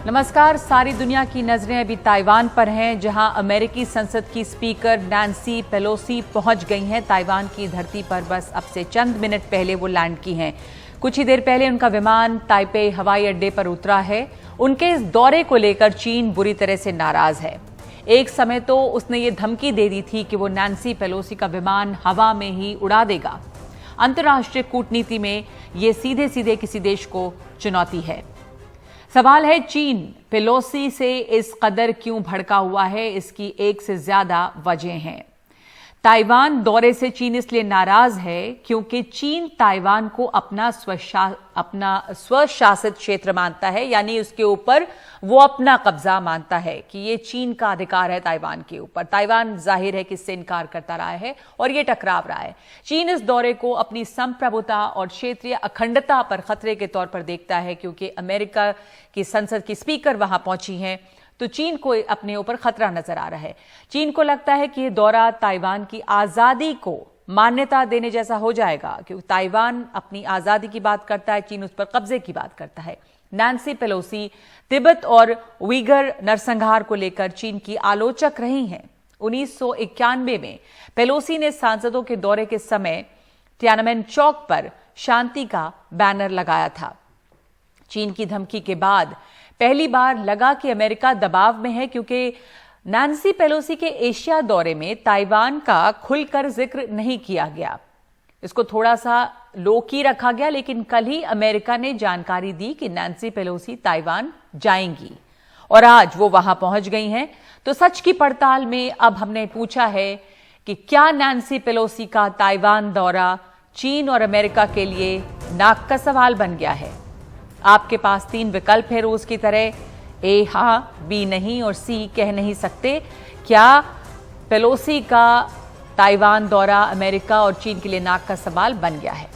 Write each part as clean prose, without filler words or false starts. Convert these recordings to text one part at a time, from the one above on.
नमस्कार। सारी दुनिया की नजरें अभी ताइवान पर हैं, जहां अमेरिकी संसद की स्पीकर नैन्सी पेलोसी पहुंच गई हैं। ताइवान की धरती पर बस अब से चंद मिनट पहले वो लैंड की हैं। कुछ ही देर पहले उनका विमान ताइपे हवाई अड्डे पर उतरा है। उनके इस दौरे को लेकर चीन बुरी तरह से नाराज है। एक समय तो उसने ये धमकी दे दी थी कि वो नैन्सी पेलोसी का विमान हवा में ही उड़ा देगा। अंतर्राष्ट्रीय कूटनीति में ये सीधे सीधे किसी देश को चुनौती है। सवाल है, चीन पेलोसी से इस कदर क्यों भड़का हुआ है? इसकी एक से ज्यादा वजह हैं। ताइवान दौरे से चीन इसलिए नाराज है क्योंकि चीन ताइवान को अपना स्वशासित क्षेत्र मानता है, यानी उसके ऊपर वो अपना कब्जा मानता है कि ये चीन का अधिकार है ताइवान के ऊपर। ताइवान जाहिर है कि इससे इनकार करता रहा है और ये टकराव रहा है। चीन इस दौरे को अपनी संप्रभुता और क्षेत्रीय अखंडता पर खतरे के तौर पर देखता है, क्योंकि अमेरिका की संसद की स्पीकर वहां पहुंची हैं, तो चीन को अपने ऊपर खतरा नजर आ रहा है। चीन को लगता है कि यह दौरा ताइवान की आजादी को मान्यता देने जैसा हो जाएगा, क्योंकि ताइवान अपनी आजादी की बात करता है, चीन उस पर कब्जे की बात करता है। नैन्सी पेलोसी तिब्बत और उइगर नरसंहार को लेकर चीन की आलोचक रही हैं। 1991 में पेलोसी ने सांसदों के दौरे के समय तियानमेन चौक पर शांति का बैनर लगाया था। चीन की धमकी के बाद पहली बार लगा कि अमेरिका दबाव में है, क्योंकि नैन्सी पेलोसी के एशिया दौरे में ताइवान का खुलकर जिक्र नहीं किया गया। इसको थोड़ा सा लो की रखा गया, लेकिन कल ही अमेरिका ने जानकारी दी कि नैन्सी पेलोसी ताइवान जाएंगी और आज वो वहां पहुंच गई हैं। तो सच की पड़ताल में अब हमने पूछा है कि क्या नैन्सी पेलोसी का ताइवान दौरा चीन और अमेरिका के लिए नाक का सवाल बन गया है? आपके पास 3 विकल्प है रोज की तरह, ए हाँ, बी नहीं और सी कह नहीं सकते। क्या पेलोसी का ताइवान दौरा अमेरिका और चीन के लिए नाक का सवाल बन गया है?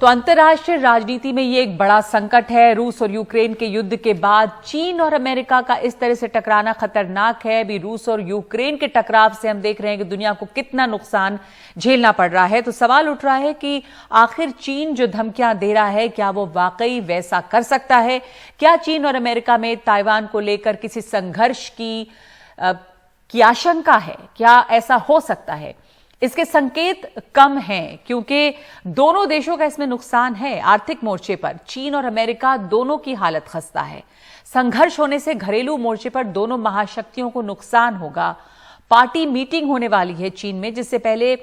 तो अंतर्राष्ट्रीय राजनीति में यह एक बड़ा संकट है। रूस और यूक्रेन के युद्ध के बाद चीन और अमेरिका का इस तरह से टकराना खतरनाक है। अभी रूस और यूक्रेन के टकराव से हम देख रहे हैं कि दुनिया को कितना नुकसान झेलना पड़ रहा है। तो सवाल उठ रहा है कि आखिर चीन जो धमकियां दे रहा है, क्या वो वाकई वैसा कर सकता है? क्या चीन और अमेरिका में ताइवान को लेकर किसी संघर्ष की आशंका है? क्या ऐसा हो सकता है? इसके संकेत कम हैं, क्योंकि दोनों देशों का इसमें नुकसान है। आर्थिक मोर्चे पर चीन और अमेरिका दोनों की हालत खस्ता है। संघर्ष होने से घरेलू मोर्चे पर दोनों महाशक्तियों को नुकसान होगा। पार्टी मीटिंग होने वाली है चीन में, जिससे पहले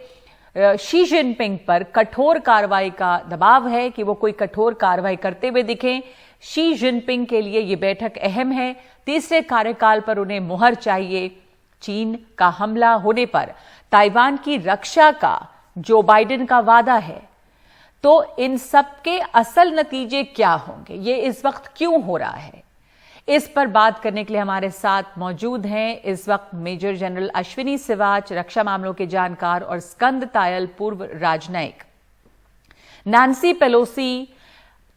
शी जिनपिंग पर कठोर कार्रवाई का दबाव है कि वो कोई कठोर कार्रवाई करते हुए दिखें। शी जिनपिंग के लिए ये बैठक अहम है। तीसरे कार्यकाल पर उन्हें मुहर चाहिए। चीन का हमला होने पर ताइवान की रक्षा का जो बाइडेन का वादा है, तो इन सब के असल नतीजे क्या होंगे? ये इस वक्त क्यों हो रहा है? इस पर बात करने के लिए हमारे साथ मौजूद हैं इस वक्त मेजर जनरल अश्विनी सिवाच, रक्षा मामलों के जानकार, और स्कंद तायल, पूर्व राजनयिक। नैन्सी पेलोसी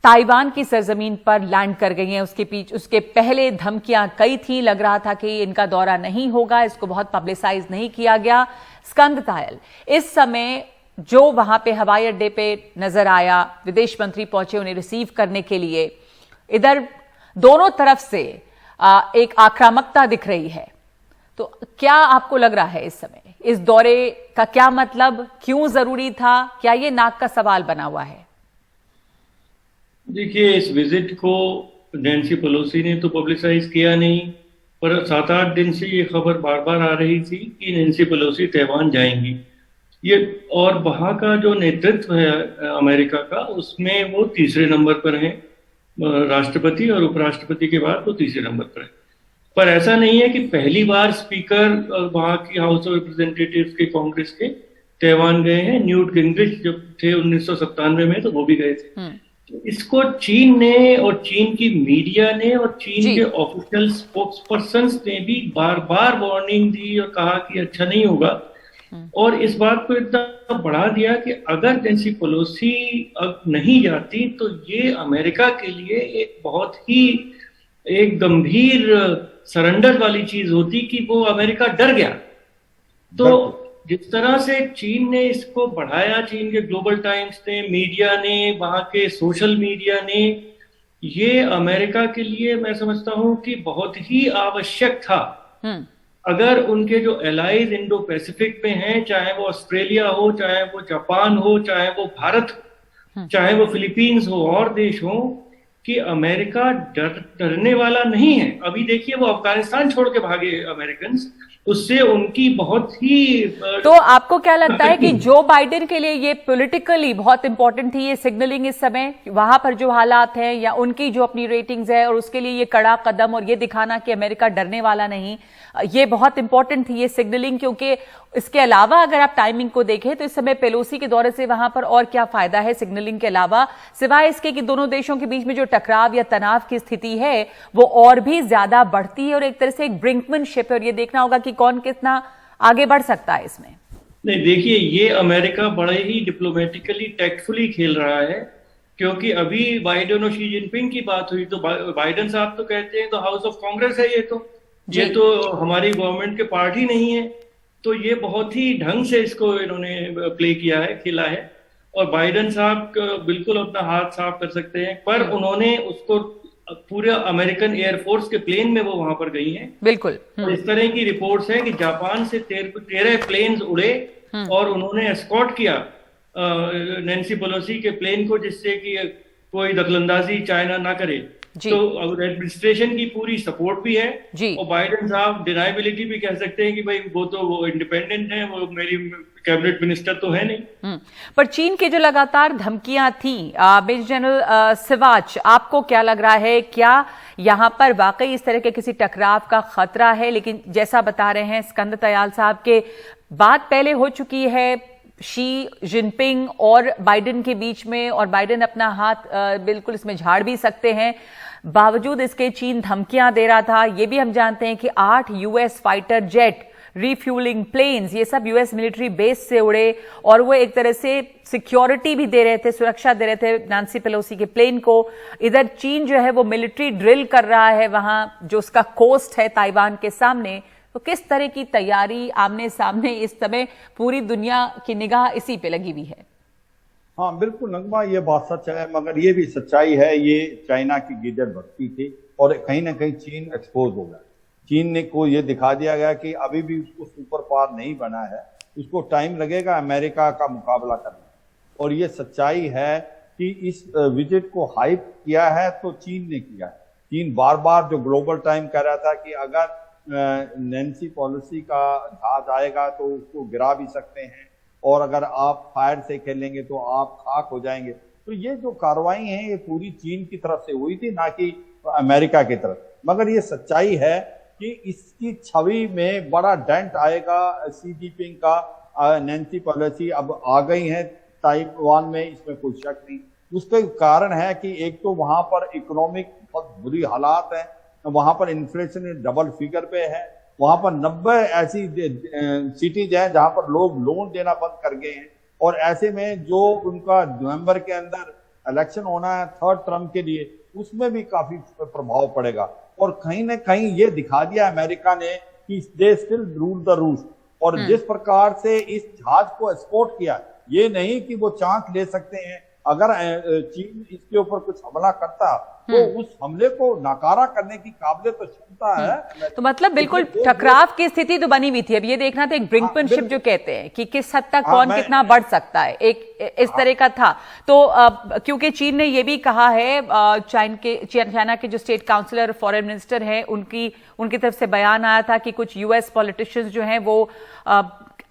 ताइवान की सरजमीन पर लैंड कर गई हैं। उसके पहले धमकियां कई थी। लग रहा था कि इनका दौरा नहीं होगा, इसको बहुत पब्लिसाइज नहीं किया गया। स्कंद तायल, इस समय जो वहां पे हवाई अड्डे पे नजर आया, विदेश मंत्री पहुंचे उन्हें रिसीव करने के लिए, इधर दोनों तरफ से एक आक्रामकता दिख रही है। तो क्या आपको लग रहा है इस समय इस दौरे का क्या मतलब, क्यों जरूरी था? क्या ये नाक का सवाल बना हुआ है? देखिए, इस विजिट को नैन्सी पेलोसी ने तो पब्लिसाइज किया नहीं, पर 7-8 दिन से ये खबर बार बार आ रही थी कि नैन्सी पेलोसी ताइवान जाएंगी। ये और वहाँ का जो नेतृत्व है अमेरिका का, उसमें वो तीसरे नंबर पर है। राष्ट्रपति और उपराष्ट्रपति के बाद वो तीसरे नंबर पर है। पर ऐसा नहीं है कि पहली बार स्पीकर वहाँ की हाउस ऑफ रिप्रेजेंटेटिव्स के कांग्रेस के ताइवान गए हैं। न्यूट गिंग्रिच जब थे 1997 में, तो वो भी गए थे। इसको चीन ने और चीन की मीडिया ने और चीन के ऑफिशियल स्पोक्स पर्सन्स ने भी बार बार वार्निंग दी और कहा कि अच्छा नहीं होगा, और इस बात को इतना बढ़ा दिया कि अगर नैन्सी पेलोसी अब नहीं जाती तो ये अमेरिका के लिए एक बहुत ही एक गंभीर सरेंडर वाली चीज होती कि वो अमेरिका डर गया। तो जिस तरह से चीन ने इसको बढ़ाया, चीन के ग्लोबल टाइम्स ने, मीडिया ने, वहां के सोशल मीडिया ने, ये अमेरिका के लिए मैं समझता हूं कि बहुत ही आवश्यक था। हम्म। अगर उनके जो एलाइज इंडो पैसिफिक में हैं, चाहे वो ऑस्ट्रेलिया हो, चाहे वो जापान हो, चाहे वो भारत हो, चाहे वो फिलीपींस हो और देश हो, कि अमेरिका डरने वाला नहीं है। अभी देखिए वो अफगानिस्तान छोड़ के भागे अमेरिकन, उससे उनकी बहुत ही तो आपको क्या लगता है कि जो बाइडेन के लिए ये पॉलिटिकली बहुत इंपॉर्टेंट थी ये सिग्नलिंग इस समय, वहां पर जो हालात हैं या उनकी जो अपनी रेटिंग्स है और उसके लिए ये कड़ा कदम और ये दिखाना कि अमेरिका डरने वाला नहीं, ये बहुत इंपॉर्टेंट थी ये सिग्नलिंग? क्योंकि इसके अलावा अगर आप टाइमिंग को देखें तो इस समय पेलोसी के दौरे से वहां पर और क्या फायदा है सिग्नलिंग के अलावा, सिवाय इसके कि दोनों देशों के बीच में जो टकराव या तनाव की स्थिति है वो और भी ज्यादा बढ़ती है और एक तरह से एक ब्रिंकमैनशिप है और ये देखना होगा कि कौन कितना आगे बढ़ सकता है इसमें। नहीं, देखिए ये अमेरिका बड़े ही डिप्लोमेटिकली टैक्टफुली खेल रहा है, क्योंकि अभी बाइडेन और शी जिनपिंग की बात हुई तो बाइडेन साहब तो कहते हैं तो हाउस ऑफ कांग्रेस है, ये तो हमारी गवर्नमेंट के पार्ट ही नहीं है। तो ये बहुत ही ढंग से इसको इन्होंने प्ले किया है, खेला है, और बाइडेन साहब बिल्कुल अपना हाथ साफ कर सकते हैं। पर उन्होंने उसको पूरे अमेरिकन एयरफोर्स के प्लेन में वो वहां पर गई हैं। बिल्कुल। इस तरह की रिपोर्ट्स हैं कि जापान से 13 प्लेन्स उड़े और उन्होंने एस्कॉर्ट किया नैन्सी पेलोसी के प्लेन को, जिससे कि कोई दखलंदाजी चाइना ना करे। तो एडमिनिस्ट्रेशन की पूरी सपोर्ट भी है और बाइडेन साहब डिनाइबिलिटी भी कह सकते हैं कि भाई वो इंडिपेंडेंट है, वो मेरी कैबिनेट मिनिस्टर तो है नहीं। पर चीन की जो लगातार धमकियां थी, मेजर जनरल सिवाच, आपको क्या लग रहा है, क्या यहां पर वाकई इस तरह के किसी टकराव का खतरा है? लेकिन जैसा बता रहे हैं स्कंद दयाल साहब के बात पहले हो चुकी है शी जिनपिंग और बाइडेन के बीच में, और बाइडेन अपना हाथ बिल्कुल इसमें झाड़ भी सकते हैं। बावजूद इसके चीन धमकियां दे रहा था। ये भी हम जानते हैं कि 8 US fighter jet, refuelling planes, ये सब यूएस मिलिट्री बेस से उड़े और वो एक तरह से सिक्योरिटी भी दे रहे थे, सुरक्षा दे रहे थे नैन्सी पेलोसी के प्लेन को। इधर चीन जो है वो मिलिट्री ड्रिल कर रहा है वहां जो उसका कोस्ट है ताइवान के सामने। तो किस तरह की तैयारी आमने सामने इस समय पूरी दुनिया की निगाह इसी पे लगी हुई है? हाँ बिल्कुल नगमा, ये बात सच है, मगर ये भी सच्चाई है ये चाइना की गिरज भक्ति थी और कहीं ना कहीं चीन एक्सपोज हो गया। चीन ने को ये दिखा दिया गया कि अभी भी उसको सुपर पावर नहीं बना है, उसको टाइम लगेगा अमेरिका का मुकाबला करने। और ये सच्चाई है कि इस विजिट को हाइप किया है तो चीन ने किया है। चीन बार बार जो ग्लोबल टाइम कह रहा था कि अगर नैन्सी पेलोसी का जहाज आएगा तो उसको गिरा भी सकते हैं और अगर आप फायर से खेलेंगे तो आप खाक हो जाएंगे। तो ये जो कार्रवाई है ये पूरी चीन की तरफ से हुई थी, ना कि अमेरिका की तरफ। मगर ये सच्चाई है कि इसकी छवि में बड़ा डेंट आएगा शी जिनपिंग का। नैन्सी पेलोसी अब आ गई हैं ताइवान में, इसमें कोई शक नहीं। उसका कारण है कि एक तो वहां पर इकोनॉमिक बहुत बुरी हालात है, वहां पर इन्फ्लेशन डबल फिगर पे है, वहां पर 90 ऐसी सिटीज हैं जहां पर लोग लोन देना बंद कर गए हैं। और ऐसे में जो उनका नवंबर के अंदर इलेक्शन होना है 3rd टर्म के लिए, उसमें भी काफी प्रभाव पड़ेगा। और कहीं ना कहीं ये दिखा दिया अमेरिका ने कि they still rule the rules. और जिस प्रकार से इस जहाज को एस्कॉर्ट किया, ये नहीं कि वो चांस ले सकते हैं। अगर चीन इसके ऊपर कुछ हमला करता तो उस हमले को नाकारा करने की काबिलियत तो क्षमता है। तो मतलब बिल्कुल टकराव की स्थिति तो बनी हुई थी। अब ये देखना था एक ब्रिंकमैनशिप जो कहते हैं कि किस हद तक कौन कितना बढ़ सकता है, एक इस तरह का था। तो क्योंकि चीन ने ये भी कहा है, चाइना के जो स्टेट काउंसिलर फॉरेन मिनिस्टर हैं उनकी तरफ से बयान आया था कि कुछ यूएस पॉलिटिशियंस जो हैं वो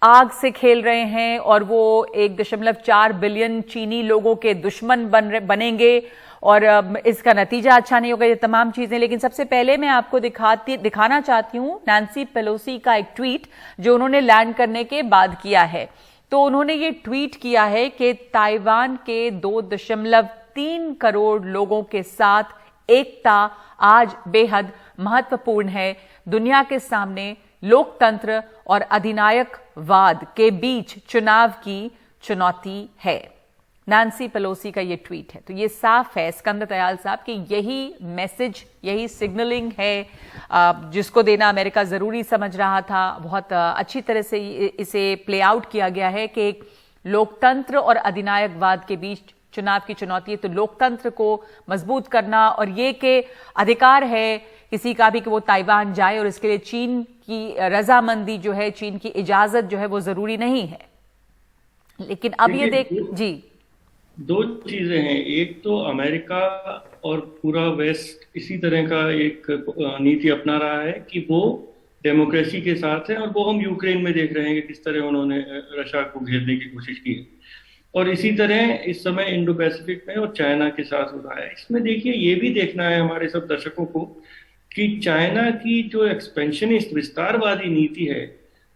आग से खेल रहे हैं और वो 1.4 बिलियन चीनी लोगों के दुश्मन बनेंगे और इसका नतीजा अच्छा नहीं होगा, ये तमाम चीजें। लेकिन सबसे पहले मैं आपको दिखाना चाहती हूं नैन्सी पेलोसी का एक ट्वीट जो उन्होंने लैंड करने के बाद किया है। तो उन्होंने ये ट्वीट किया है कि ताइवान के 2.3 करोड़ लोगों के साथ एकता आज बेहद महत्वपूर्ण है। दुनिया के सामने लोकतंत्र और अधिनायकवाद के बीच चुनाव की चुनौती है। नैन्सी पेलोसी का ये ट्वीट है। तो ये साफ है स्कंद दयाल साहब कि यही मैसेज, यही सिग्नलिंग है जिसको देना अमेरिका जरूरी समझ रहा था। बहुत अच्छी तरह से इसे प्ले आउट किया गया है कि लोकतंत्र और अधिनायकवाद के बीच चुनाव की चुनौती है, तो लोकतंत्र को मजबूत करना और ये कि अधिकार है किसी का भी कि वो ताइवान जाए और इसके लिए चीन की रजामंदी जो है, चीन की इजाजत जो है वो जरूरी नहीं है। लेकिन अब ये देख जी, दो चीजें हैं। एक तो अमेरिका और पूरा वेस्ट इसी तरह का एक नीति अपना रहा है कि वो डेमोक्रेसी के साथ है, और वो हम यूक्रेन में देख रहे हैं कि किस तरह उन्होंने रशिया को घेरने की कोशिश की है। और इसी तरह इस समय इंडो पैसिफिक में और चाइना के साथ हो रहा है। इसमें देखिए ये भी देखना है हमारे सब दर्शकों को कि चाइना की जो एक्सपेंशनिस्ट विस्तारवादी नीति है,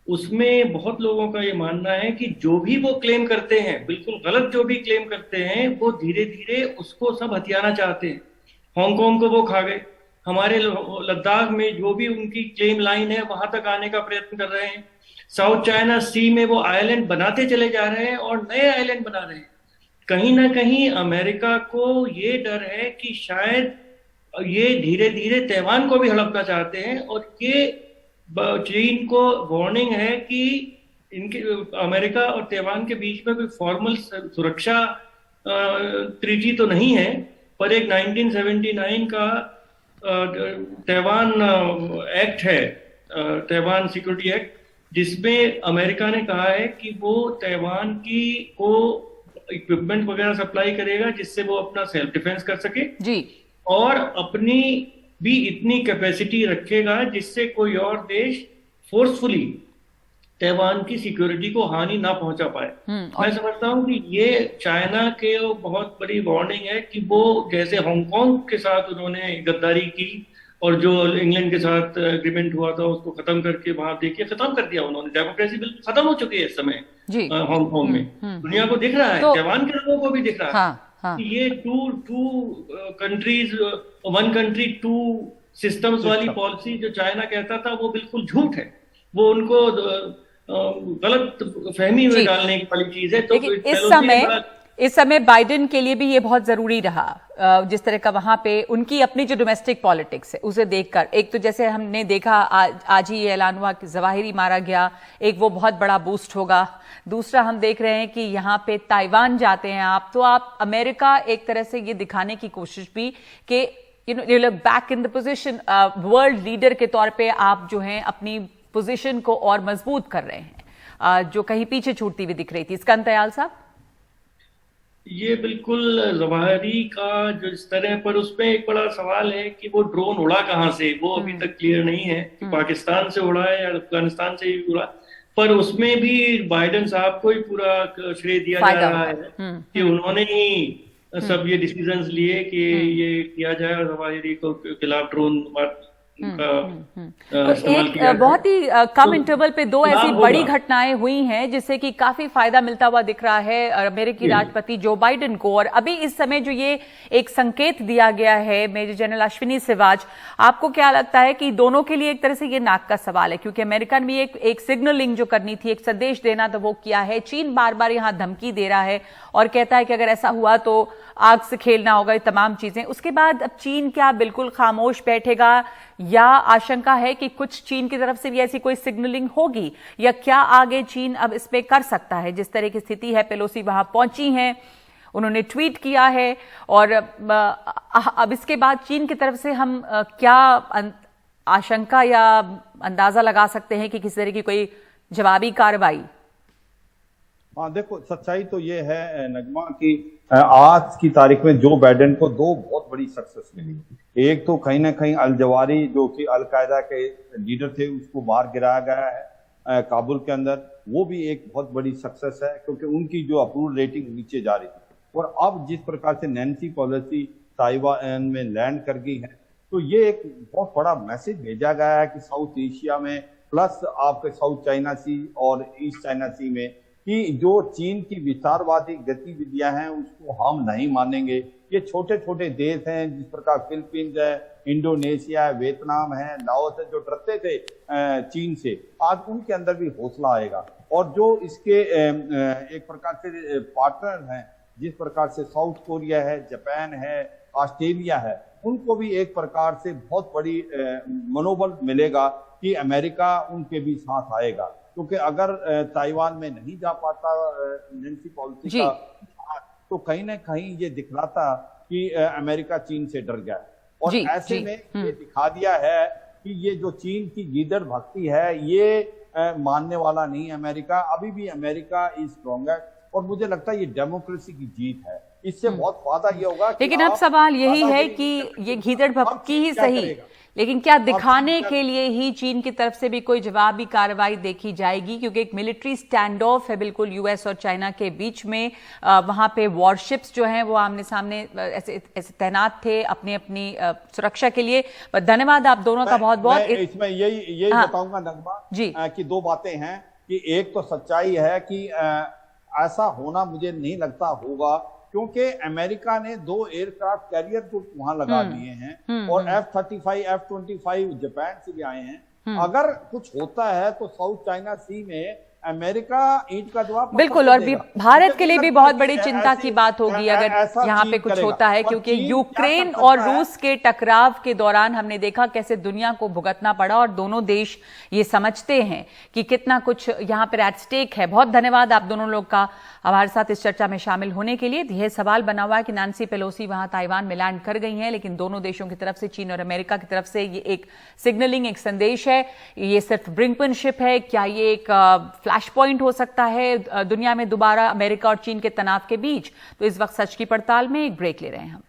उसमें बहुत लोगों का ये मानना है कि जो भी वो क्लेम करते हैं, बिल्कुल गलत जो भी क्लेम करते हैं, वो धीरे धीरे उसको सब हथियाना चाहते हैं। हांगकांग को वो खा गए, हमारे लद्दाख में जो भी उनकी क्लेम लाइन है वहां तक आने का प्रयत्न कर रहे हैं। साउथ चाइना सी में वो आइलैंड बनाते चले जा रहे हैं और नए आइलैंड बना रहे हैं। कहीं ना कहीं अमेरिका को ये डर है कि शायद ये धीरे धीरे ताइवान को भी हड़पना चाहते हैं, और ये चीन को वार्निंग है कि इनके अमेरिका और ताइवान के बीच में कोई फॉर्मल सुरक्षा ट्रीटी तो नहीं है, पर एक 1979 का ताइवान एक्ट है, ताइवान सिक्योरिटी एक्ट, जिसमें अमेरिका ने कहा है कि वो ताइवान की को इक्विपमेंट वगैरह सप्लाई करेगा जिससे वो अपना सेल्फ डिफेंस कर सके जी, और अपनी भी इतनी कैपेसिटी रखेगा जिससे कोई और देश फोर्सफुली ताइवान की सिक्योरिटी को हानि ना पहुंचा पाए। मैं समझता हूं कि ये चाइना के बहुत बड़ी वार्निंग है कि वो जैसे हांगकांग के साथ उन्होंने गद्दारी की और जो इंग्लैंड के साथ एग्रीमेंट हुआ था उसको खत्म करके वहां देखिए खत्म कर दिया उन्होंने। डेमोक्रेसी बिल्कुल खत्म हो चुकी है इस समय हांगकांग में। दुनिया को दिख रहा है, ताइवान के लोगों को भी दिख रहा है कि ये two countries one country two systems वाली पॉलिसी जो चाइना कहता था वो बिल्कुल झूठ है, वो उनको गलत फहमी में डालने वाली चीज है। तो इस समय बाइडेन के लिए भी ये बहुत जरूरी रहा, जिस तरह का वहां पे उनकी अपनी जो डोमेस्टिक पॉलिटिक्स है उसे देखकर। एक तो जैसे हमने देखा आज ही ये ऐलान हुआ कि जवाहिरी मारा गया, एक वो बहुत बड़ा बूस्ट होगा। दूसरा हम देख रहे हैं कि यहाँ पे ताइवान जाते हैं आप, तो आप अमेरिका एक तरह से ये दिखाने की कोशिश भी कि you look back in the position, world leader के तौर पे आप जो हैं अपनी पोजीशन को और मजबूत कर रहे हैं, जो कहीं पीछे छूटती हुई दिख रही थी। इसका अंतयाल साहब, ये बिल्कुल जवाहिरी का जो इस तरह पर, उसमें एक बड़ा सवाल है कि वो ड्रोन उड़ा कहां से, वो अभी तक क्लियर नहीं है कि पाकिस्तान से उड़ा है या अफगानिस्तान से ही उड़ा, पर उसमें भी बाइडेन साहब को ही पूरा श्रेय दिया जा रहा है कि उन्होंने ही सब ये डिसीजंस लिए कि ये किया जाए और जवाहिरी को खिलाफ ड्रोन एक बहुत ही कम इंटरवल पे दो ऐसी बड़ी घटनाएं हुई हैं जिससे कि काफी फायदा मिलता हुआ दिख रहा है अमेरिकी राष्ट्रपति जो बाइडेन को। और अभी इस समय जो ये एक संकेत दिया गया है मेजर जनरल अश्विनी सिवाच, आपको क्या लगता है कि दोनों के लिए एक तरह से ये नाक का सवाल है, क्योंकि अमेरिका ने भी एक सिग्नलिंग जो करनी थी, एक संदेश देना था, वो किया है। चीन बार बार यहाँ धमकी दे रहा है और कहता है कि अगर ऐसा हुआ तो आग से खेलना होगा, ये तमाम चीजें। उसके बाद अब चीन क्या बिल्कुल खामोश बैठेगा, या आशंका है कि कुछ चीन की तरफ से भी ऐसी कोई सिग्नलिंग होगी, या क्या आगे चीन अब इस पे कर सकता है? जिस तरह की स्थिति है, पेलोसी वहां पहुंची हैं, उन्होंने ट्वीट किया है, और अब इसके बाद चीन की तरफ से हम क्या आशंका या अंदाजा लगा सकते हैं कि किसी तरह की कोई जवाबी कार्रवाई? हाँ देखो, सच्चाई तो ये है नगमा कि आज की तारीख में जो बाइडेन को दो बहुत बड़ी सक्सेस मिली। एक तो कहीं ना कहीं अल जवारी जो कि अल कायदा के लीडर थे उसको बाहर गिराया गया है काबुल के अंदर, वो भी एक बहुत बड़ी सक्सेस है क्योंकि उनकी जो अप्रूवल रेटिंग नीचे जा रही थी। और अब जिस प्रकार से नैन्सी पेलोसी ताइवान में लैंड कर गई है, तो ये एक बहुत बड़ा मैसेज भेजा गया है कि साउथ एशिया में प्लस आपके साउथ चाइना सी और ईस्ट चाइना सी में कि जो चीन की विस्तारवादी गतिविधियां हैं उसको हम नहीं मानेंगे। ये छोटे छोटे देश हैं जिस प्रकार फिलीपींस है, इंडोनेशिया है, वियतनाम है, लाओस है, जो डरते थे चीन से, आज उनके अंदर भी हौसला आएगा। और जो इसके एक प्रकार से पार्टनर हैं, जिस प्रकार से साउथ कोरिया है, जापान है, ऑस्ट्रेलिया है, उनको भी एक प्रकार से बहुत बड़ी मनोबल मिलेगा कि अमेरिका उनके भी साथ आएगा। क्योंकि अगर ताइवान में नहीं जा पाता नैन्सी पेलोसी का, तो कहीं ना कहीं ये दिखलाता कि अमेरिका चीन से डर गया और जी, ऐसे में ये दिखा दिया है कि ये जो चीन की गीदड़ भक्ति है ये मानने वाला नहीं अमेरिका। अभी भी अमेरिका इज स्ट्रॉन्ग है और मुझे लगता है ये डेमोक्रेसी की जीत है। इससे बहुत फायदा ये होगा। लेकिन अब सवाल यही है कि ये गीदड़ भक्ति ही सही, लेकिन क्या दिखाने के लिए ही चीन की तरफ से भी कोई जवाबी कार्रवाई देखी जाएगी? क्योंकि एक मिलिट्री स्टैंड ऑफ है बिल्कुल यूएस और चाइना के बीच में। वहां पे वॉरशिप्स जो हैं वो आमने सामने ऐसे तैनात थे अपनी अपनी सुरक्षा के लिए। धन्यवाद आप दोनों का बहुत बहुत। इसमें यही बताऊंगा नगमा जी कि दो बातें हैं कि एक तो सच्चाई है कि ऐसा होना मुझे नहीं लगता होगा, क्योंकि अमेरिका ने 2 एयरक्राफ्ट कैरियर को वहां लगा दिए हैं और F-35, F-25 जापान से भी आए हैं। अगर कुछ होता है तो साउथ चाइना सी में अमेरिका ईंट का जवाब बिल्कुल, और भारत के लिए भी बहुत बड़ी चिंता की बात होगी अगर यहाँ पे कुछ होता है, क्योंकि यूक्रेन और रूस के टकराव के दौरान हमने देखा कैसे दुनिया को भुगतना पड़ा और दोनों देश ये समझते हैं कि कितना कुछ यहाँ पर एट स्टेक है। बहुत धन्यवाद आप दोनों लोग का हमारे साथ इस चर्चा में शामिल होने के लिए। यह सवाल बना हुआ है कि नैन्सी पेलोसी वहां ताइवान में लैंड कर गई हैं, लेकिन दोनों देशों की तरफ से, चीन और अमेरिका की तरफ से, ये एक सिग्नलिंग, एक संदेश है। ये सिर्फ ब्रिंकमैनशिप है? क्या ये एक फ्लैश पॉइंट हो सकता है दुनिया में दोबारा अमेरिका और चीन के तनाव के बीच? तो इस वक्त सच की पड़ताल में एक ब्रेक ले रहे हैं हम।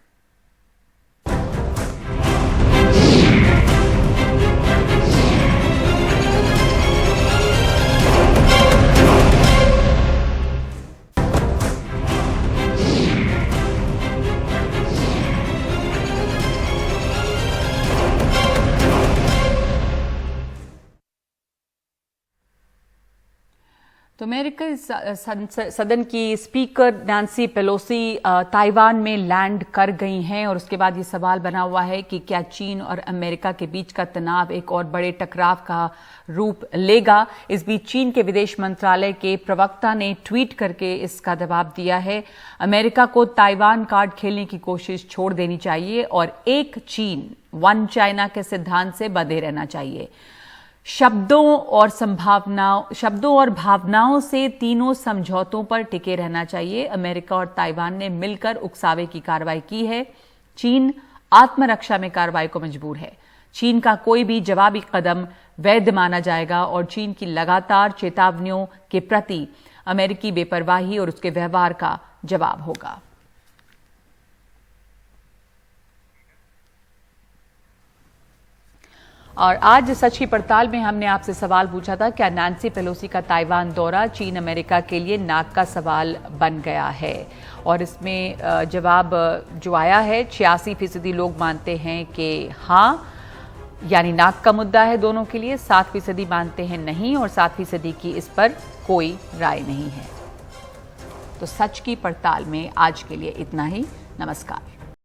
तो अमेरिकी सदन की स्पीकर नैन्सी पेलोसी ताइवान में लैंड कर गई हैं और उसके बाद ये सवाल बना हुआ है कि क्या चीन और अमेरिका के बीच का तनाव एक और बड़े टकराव का रूप लेगा। इस बीच चीन के विदेश मंत्रालय के प्रवक्ता ने ट्वीट करके इसका जवाब दिया है। अमेरिका को ताइवान कार्ड खेलने की कोशिश छोड़ देनी चाहिए और एक चीन, वन चाइना के सिद्धांत से बंधे रहना चाहिए। शब्दों और भावनाओं से तीनों समझौतों पर टिके रहना चाहिए। अमेरिका और ताइवान ने मिलकर उकसावे की कार्रवाई की है। चीन आत्मरक्षा में कार्रवाई को मजबूर है। चीन का कोई भी जवाबी कदम वैध माना जाएगा और चीन की लगातार चेतावनियों के प्रति अमेरिकी बेपरवाही और उसके व्यवहार का जवाब होगा। और आज सच की पड़ताल में हमने आपसे सवाल पूछा था, क्या नैन्सी पेलोसी का ताइवान दौरा चीन अमेरिका के लिए नाक का सवाल बन गया है? और इसमें जवाब जो आया है 86% लोग मानते हैं कि हाँ, यानी नाक का मुद्दा है दोनों के लिए। 7% मानते हैं नहीं और 7% की इस पर कोई राय नहीं है। तो सच की पड़ताल में आज के लिए इतना ही। नमस्कार।